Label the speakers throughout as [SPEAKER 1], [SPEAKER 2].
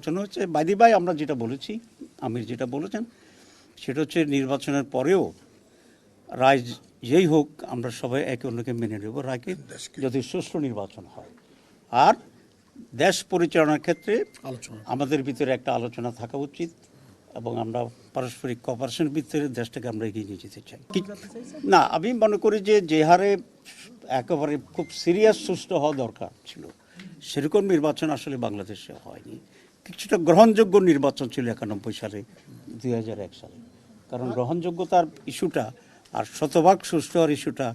[SPEAKER 1] নির্বাচন হচ্ছে। বাইদি ভাই আমরা যেটা বলেছি, আমির যেটা বলেছেন সেটা হচ্ছে নির্বাচনের পরেও রায় যেই হোক আমরা সবাই একে অন্যকে মেনে নেব রায়কে, যদি সুষ্ঠু নির্বাচন হয়। আর দেশ পরিচালনার ক্ষেত্রে আমাদের ভিতরে একটা আলোচনা থাকা উচিত এবং আমরা পারস্পরিক কোঅপারেশনের ভিতরে দেশটাকে আমরা এগিয়ে নিয়ে যেতে চাই। না, আমি মনে করি যে হারে একেবারে খুব সিরিয়াস সুষ্ঠু হওয়া দরকার ছিল সেরকম নির্বাচন আসলে বাংলাদেশে হয়নি। কিছুটা গ্রহণযোগ্য নির্বাচন ছিল 91 সালে, 2001 সালে। কারণ গ্রহণযোগ্যতার ইস্যুটা আর শতভাগ সুষ্ঠু হওয়ার ইস্যুটা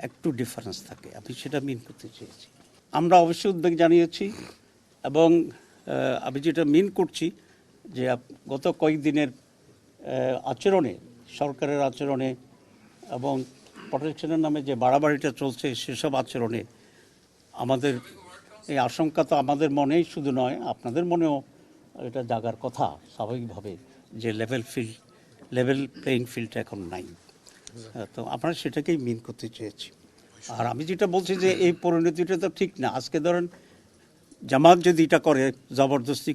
[SPEAKER 1] একটু ডিফারেন্স থাকে। আমি সেটা মিন করতে চেয়েছি। আমরা অবশ্যই উদ্বেগ জানিয়েছি এবং আমি যেটা মিন করছি যে গত কয়েকদিনের আচরণে, সরকারের আচরণে এবং প্রোটেকশনের নামে যে বাড়াবাড়িটা চলছে সেসব আচরণে আমাদের এই আশঙ্কা তো আমাদের মনেই শুধু নয়, আপনাদের মনেও এটা জাগার কথা স্বাভাবিকভাবে, যে লেভেল প্লেইং ফিল্ডটা এখন নাই। তো আমরা সেটাকেই মিন করতে চেয়েছি। আর আমি যেটা বলছি যে এই পরিণতিটা তো ঠিক না। আজকে ধরেন জামাত যদি এটা করে, জবরদস্তি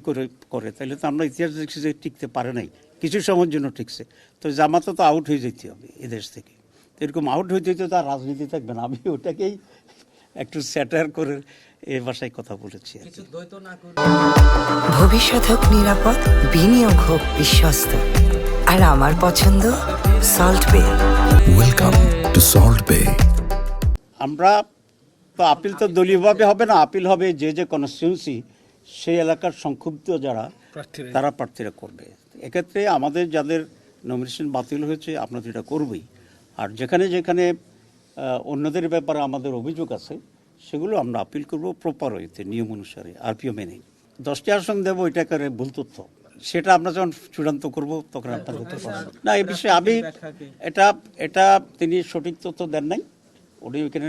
[SPEAKER 1] করে তাহলে তো আমরা ইতিহাস দেখছি যে টিকতে পারে নাই, কিছু সময়ের জন্য ঠিকছে। তো জামাতও তো আউট হয়ে যেতে হবে এদেশ থেকে। এরকম আউট হয়ে যেতে তো আর রাজনীতি থাকবে না। আমি ওটাকেই একটু স্যাটার করে এ ভাষায় কথা বলেছি।
[SPEAKER 2] ভবিষ্যৎ হোক নিরাপদ, বিনিয়োগ হোক বিশ্বস্ত, আর আমার পছন্দ সল্ট বে।
[SPEAKER 3] ওয়েলকাম টু সল্ট বে।
[SPEAKER 1] আমরা তো আপিল তো দলীয়ভাবে হবে না, আপিল হবে যে কনস্টিটিউন্সি সেই এলাকার সংক্ষুব্ধ যারা তারা প্রার্থীরা করবে। এক্ষেত্রে আমাদের যাদের নমিনেশন বাতিল হয়েছে আমরা তো এটা করবই। আর যেখানে যেখানে অন্যদের ব্যাপারে আমাদের অভিযোগ আছে সেগুলো আমরা আপিল করব প্রপার ওয়েতে, নিয়ম অনুসারে, আরপিও মেনে। 10টি আসন দেবো এটা করে ভুল তথ্য, সেটা আমরা যখন চূড়ান্ত করব তখন আপনার উত্তর পাবেন না। এই বিষয়ে আমি এটা তিনি সঠিক তথ্য দেন নাই, উনি ওইখানে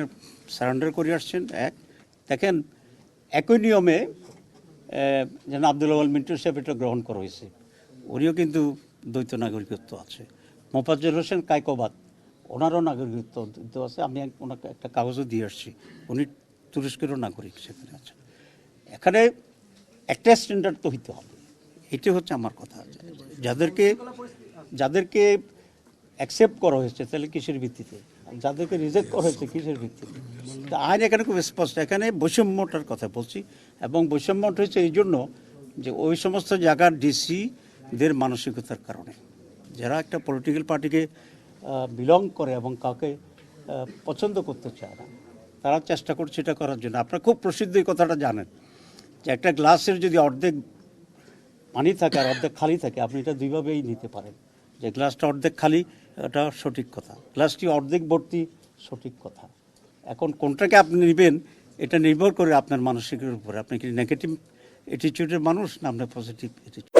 [SPEAKER 1] সারেন্ডার করে আসছেন। দেখেন একই নিয়মে যেন আব্দুল আওয়াল মিন্টু সাহেব এটা গ্রহণ করা হয়েছে, উনিও কিন্তু দ্বৈত নাগরিকত্ব আছে। মোফাজ্জল হোসেন কায়কোবাদ ওনারও নাগরিকত্ব আছে, আমি ওনাকে একটা কাগজও দিয়ে আসছি, উনি তুরস্কেরও নাগরিক সেখানে আছেন। এখানে একটা স্ট্যান্ডার্ড তো হইতে হবে, এটাই হচ্ছে আমার কথা। যাদেরকে অ্যাকসেপ্ট করা হয়েছে তাহলে কিসের ভিত্তিতে, যাদেরকে রিজেক্ট করা হয়েছে কিসের ভিত্তিতে। আইন এখানে খুব স্পষ্ট, এখানে বৈষম্যটার কথা বলছি। এবং বৈষম্যটা হচ্ছে এই জন্য যে ওই সমস্ত জায়গার ডিসিদের মানসিকতার কারণে, যারা একটা পলিটিক্যাল পার্টিকে বিলং করে এবং কাউকে পছন্দ করতে চায় না, তারা চেষ্টা করছে এটা করার জন্য। আপনারা খুব প্রসিদ্ধ এই কথাটা জানেন যে একটা গ্লাসের যদি অর্ধেক পানি থাকে আর অর্ধেক খালি থাকে, আপনি এটা দুইভাবেই নিতে পারেন। যে গ্লাসটা অর্ধেক খালি এটা সঠিক কথা, গ্লাসটি অর্ধেক ভর্তি সঠিক কথা। এখন কোনটাকে আপনি নেবেন এটা নির্ভর করে আপনার মানসিকের উপরে, আপনি কি নেগেটিভ অ্যাটিটিউডের মানুষ না আপনার পজিটিভ অ্যাটিটিউড।